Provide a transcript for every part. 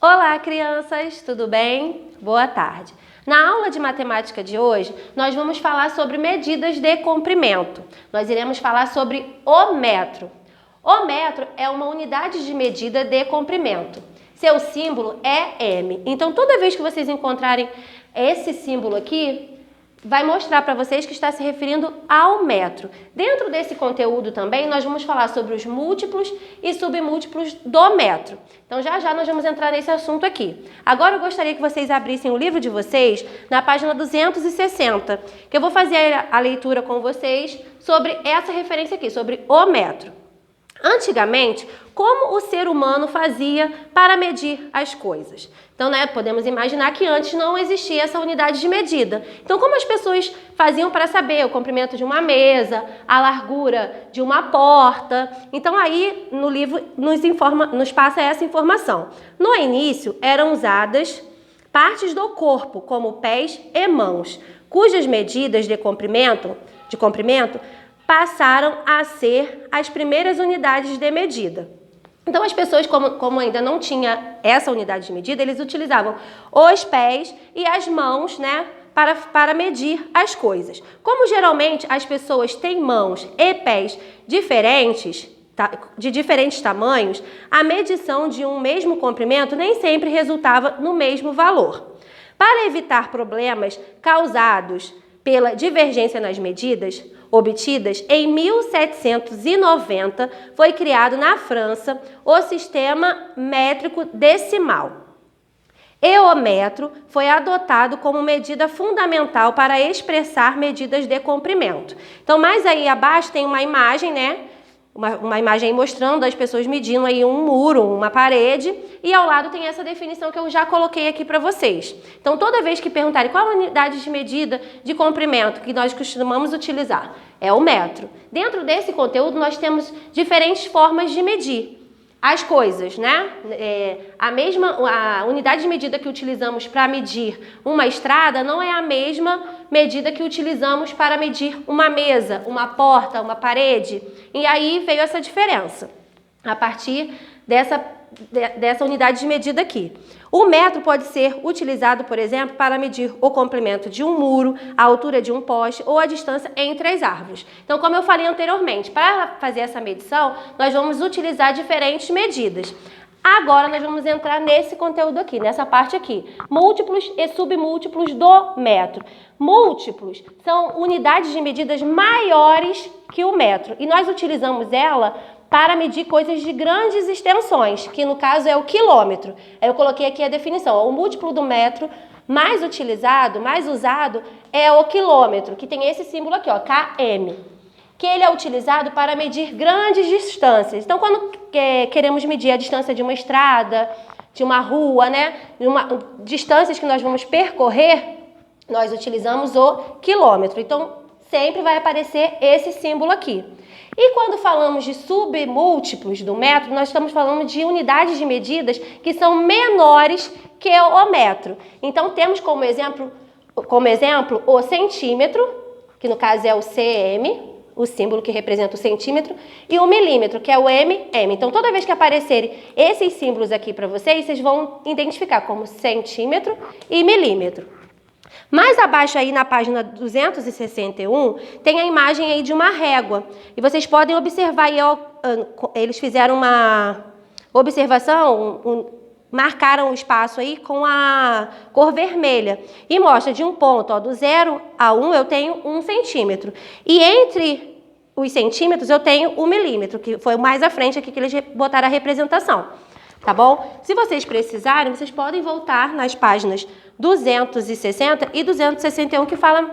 Olá, crianças! Tudo bem? Boa tarde! Na aula de matemática de hoje, nós vamos falar sobre medidas de comprimento. Nós iremos falar sobre o metro. O metro é uma unidade de medida de comprimento. Seu símbolo é M. Então, toda vez que vocês encontrarem esse símbolo aqui, vai mostrar para vocês que está se referindo ao metro. Dentro desse conteúdo também, nós vamos falar sobre os múltiplos e submúltiplos do metro. Então, já nós vamos entrar nesse assunto aqui. Agora, eu gostaria que vocês abrissem o livro de vocês na página 260, que eu vou fazer a leitura com vocês sobre essa referência aqui, sobre o metro. Antigamente, como o ser humano fazia para medir as coisas? Então, podemos imaginar que antes não existia essa unidade de medida. Então, como as pessoas faziam para saber o comprimento de uma mesa, a largura de uma porta? Então, aí no livro nos passa essa informação. No início, eram usadas partes do corpo, como pés e mãos, cujas medidas de comprimento passaram a ser as primeiras unidades de medida. Então, as pessoas, como ainda não tinha essa unidade de medida, eles utilizavam os pés e as mãos, para medir as coisas. Como geralmente as pessoas têm mãos e pés diferentes, de diferentes tamanhos, a medição de um mesmo comprimento nem sempre resultava no mesmo valor. Para evitar problemas causados pela divergência nas medidas obtidas, em 1790 foi criado na França o sistema métrico decimal. E o metro foi adotado como medida fundamental para expressar medidas de comprimento. Então, mais aí abaixo tem uma imagem, uma imagem aí mostrando as pessoas medindo aí um muro, uma parede, e ao lado tem essa definição que eu já coloquei aqui para vocês. Então, toda vez que perguntarem qual a unidade de medida de comprimento que nós costumamos utilizar, é o metro. Dentro desse conteúdo, nós temos diferentes formas de medir as coisas, A unidade de medida que utilizamos para medir uma estrada não é a mesma medida que utilizamos para medir uma mesa, uma porta, uma parede. E aí veio essa diferença, a partir dessa unidade de medida aqui. O metro pode ser utilizado, por exemplo, para medir o comprimento de um muro, a altura de um poste ou a distância entre as árvores. Então, como eu falei anteriormente, para fazer essa medição, nós vamos utilizar diferentes medidas. Agora, nós vamos entrar nesse conteúdo aqui, nessa parte aqui. Múltiplos e submúltiplos do metro. Múltiplos são unidades de medidas maiores que o metro. E nós utilizamos ela para medir coisas de grandes extensões, que no caso é o quilômetro. Eu coloquei aqui a definição. O múltiplo do metro mais utilizado, mais usado, é o quilômetro, que tem esse símbolo aqui, km. Que ele é utilizado para medir grandes distâncias. Então, quando queremos medir a distância de uma estrada, de uma rua, distâncias que nós vamos percorrer, nós utilizamos o quilômetro. Então, sempre vai aparecer esse símbolo aqui. E quando falamos de submúltiplos do metro, nós estamos falando de unidades de medidas que são menores que o metro. Então, temos como exemplo o centímetro, que no caso é o cm, o símbolo que representa o centímetro, e o milímetro, que é o mm. Então, toda vez que aparecerem esses símbolos aqui para vocês, vocês vão identificar como centímetro e milímetro. Mais abaixo aí na página 261, tem a imagem aí de uma régua. E vocês podem observar aí, eles fizeram uma observação, marcaram o espaço aí com a cor vermelha. E mostra de um ponto, do 0 a 1, eu tenho 1 centímetro. E entre os centímetros eu tenho o milímetro, que foi mais à frente aqui que eles botaram a representação. Tá bom? Se vocês precisarem, vocês podem voltar nas páginas 260 e 261, que falam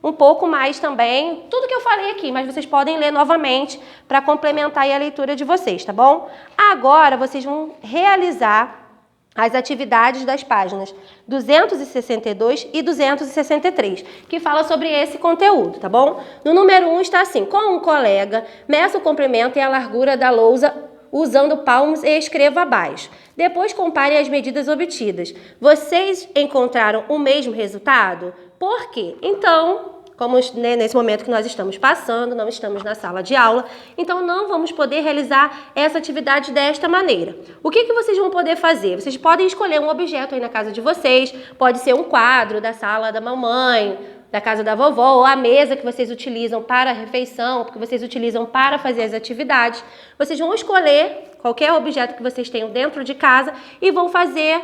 um pouco mais também, tudo que eu falei aqui, mas vocês podem ler novamente para complementar aí a leitura de vocês, tá bom? Agora, vocês vão realizar as atividades das páginas 262 e 263, que fala sobre esse conteúdo, tá bom? No número 1 está assim: com um colega, meça o comprimento e a largura da lousa usando palmos e escreva abaixo. Depois compare as medidas obtidas. Vocês encontraram o mesmo resultado? Por quê? Então, como né, nesse momento que nós estamos passando, não estamos na sala de aula, então não vamos poder realizar essa atividade desta maneira. O que vocês vão poder fazer? Vocês podem escolher um objeto aí na casa de vocês, pode ser um quadro da sala da mamãe, da casa da vovó, ou a mesa que vocês utilizam para a refeição, que vocês utilizam para fazer as atividades. Vocês vão escolher qualquer objeto que vocês tenham dentro de casa e vão fazer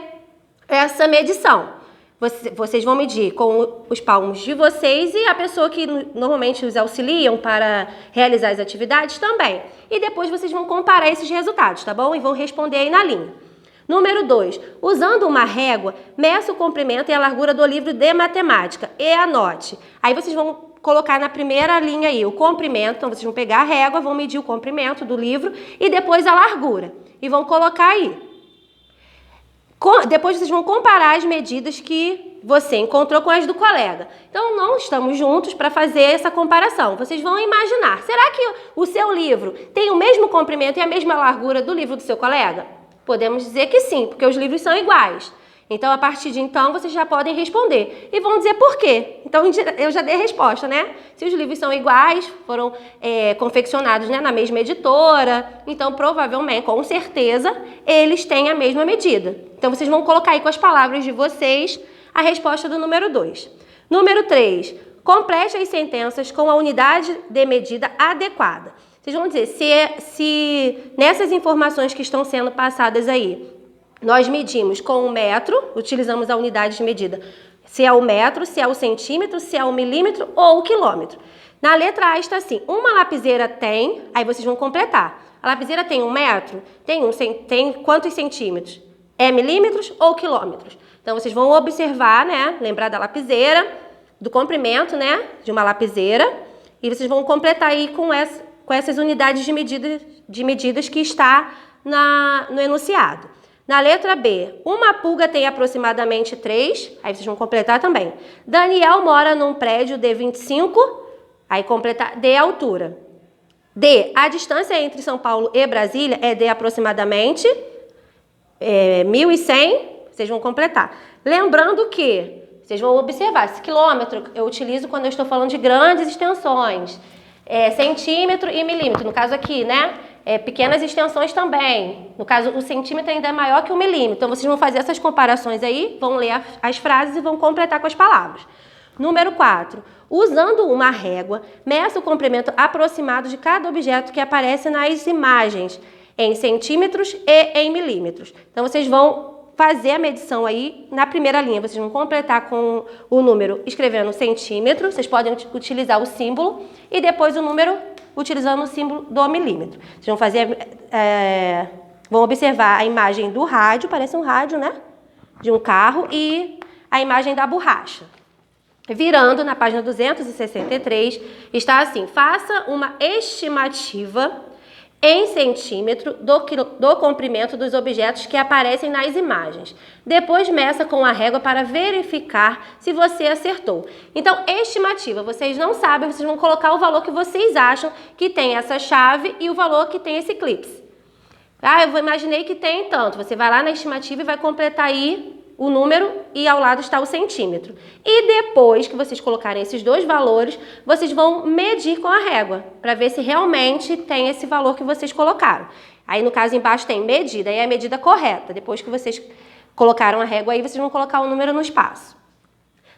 essa medição. Vocês vão medir com os palmos de vocês e a pessoa que normalmente os auxiliam para realizar as atividades também. E depois vocês vão comparar esses resultados, tá bom? E vão responder aí na linha. Número 2. Usando uma régua, meça o comprimento e a largura do livro de matemática e anote. Aí vocês vão colocar na primeira linha aí o comprimento, então vocês vão pegar a régua, vão medir o comprimento do livro e depois a largura. E vão colocar aí. Depois vocês vão comparar as medidas que você encontrou com as do colega. Então, não estamos juntos para fazer essa comparação. Vocês vão imaginar, será que o seu livro tem o mesmo comprimento e a mesma largura do livro do seu colega? Podemos dizer que sim, porque os livros são iguais. Então, a partir de então, vocês já podem responder. E vão dizer por quê. Então, eu já dei a resposta, né? Se os livros são iguais, foram confeccionados, né, na mesma editora, então, provavelmente, com certeza, eles têm a mesma medida. Então, vocês vão colocar aí com as palavras de vocês a resposta do número 2. Número 3. Complete as sentenças com a unidade de medida adequada. Vocês vão dizer se nessas informações que estão sendo passadas aí, nós medimos com o metro, utilizamos a unidade de medida, se é o metro, se é o centímetro, se é o milímetro ou o quilômetro. Na letra A está assim, uma lapiseira tem, aí vocês vão completar. A lapiseira tem 1 metro? Tem quantos centímetros? É milímetros ou quilômetros? Então, vocês vão observar, né, lembrar da lapiseira, do comprimento, né, de uma lapiseira, e vocês vão completar aí com essas unidades de medidas que está no enunciado. Na letra B, uma pulga tem aproximadamente 3, aí vocês vão completar também. Daniel mora num prédio de 25, aí completar D, altura. D, a distância entre São Paulo e Brasília é de aproximadamente 1.100, vocês vão completar. Lembrando que, vocês vão observar, esse quilômetro eu utilizo quando eu estou falando de grandes extensões, centímetro e milímetro, no caso aqui, né? Pequenas extensões também. No caso, o centímetro ainda é maior que o milímetro. Então, vocês vão fazer essas comparações aí, vão ler as frases e vão completar com as palavras. Número 4. Usando uma régua, meça o comprimento aproximado de cada objeto que aparece nas imagens, em centímetros e em milímetros. Então, vocês vão fazer a medição aí na primeira linha. Vocês vão completar com o número escrevendo centímetro. Vocês podem utilizar o símbolo e depois o número utilizando o símbolo do milímetro. Vocês vão fazer, vão observar a imagem do rádio, parece um rádio, né? De um carro, e a imagem da borracha. Virando na página 263, está assim, faça uma estimativa em centímetro do comprimento dos objetos que aparecem nas imagens. Depois meça com a régua para verificar se você acertou. Então, estimativa, vocês não sabem, vocês vão colocar o valor que vocês acham que tem essa chave e o valor que tem esse clipe. Eu imaginei que tem tanto. Você vai lá na estimativa e vai completar aí o número e ao lado está o centímetro. E depois que vocês colocarem esses dois valores, vocês vão medir com a régua para ver se realmente tem esse valor que vocês colocaram. Aí no caso embaixo tem medida, aí é a medida correta. Depois que vocês colocaram a régua aí, vocês vão colocar o número no espaço.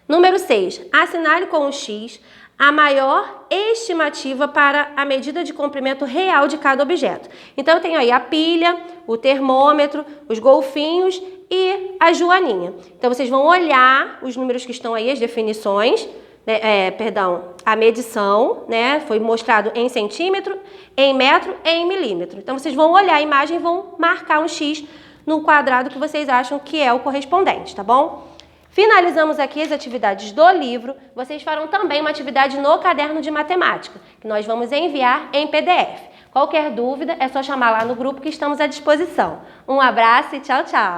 Número 6. Assinale com o X a maior estimativa para a medida de comprimento real de cada objeto. Então eu tenho aí a pilha, o termômetro, os golfinhos e a joaninha. Então, vocês vão olhar os números que estão aí, as definições, né, a medição, né, foi mostrado em centímetro, em metro e em milímetro. Então, vocês vão olhar a imagem e vão marcar um X no quadrado que vocês acham que é o correspondente, tá bom? Finalizamos aqui as atividades do livro. Vocês farão também uma atividade no caderno de matemática, que nós vamos enviar em PDF. Qualquer dúvida, é só chamar lá no grupo que estamos à disposição. Um abraço e tchau, tchau!